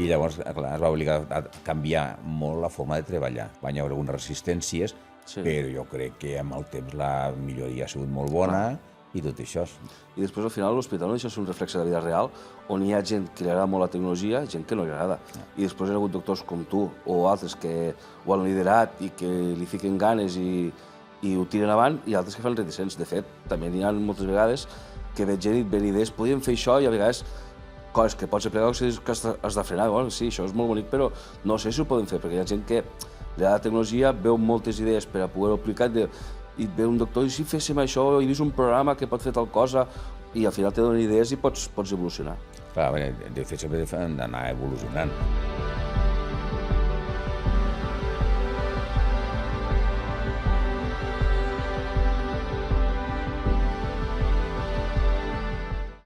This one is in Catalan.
I llavors clar, es va obligar a canviar molt la forma de treballar. Van haver algunes resistències, però jo crec que amb el temps la milloria ha sigut molt bona i tot això. I després, al final, l'hospital no deixa de ser un reflexe de la vida real, on hi ha gent que li agrada molt la tecnologia i gent que no li agrada. I després hi ha hagut doctors com tu o altres que ho han liderat i que li fiquen ganes i ho tiren avant, i altres que fan reticents. De fet, també n'hi ha moltes vegades que veig gent i ven idees, podríem fer això, i a vegades coses que pots aplicar que has de frenar. Bueno, sí, això és molt bonic, però no sé si ho podem fer, perquè hi ha gent que li agrada la tecnologia, veu moltes idees per a poder-ho aplicar, i ve un doctor i si féssim això, he vist un programa que pot fer tal cosa, i al final te donen idees i pots evolucionar. Clar, de fet, sempre han d'anar evolucionant.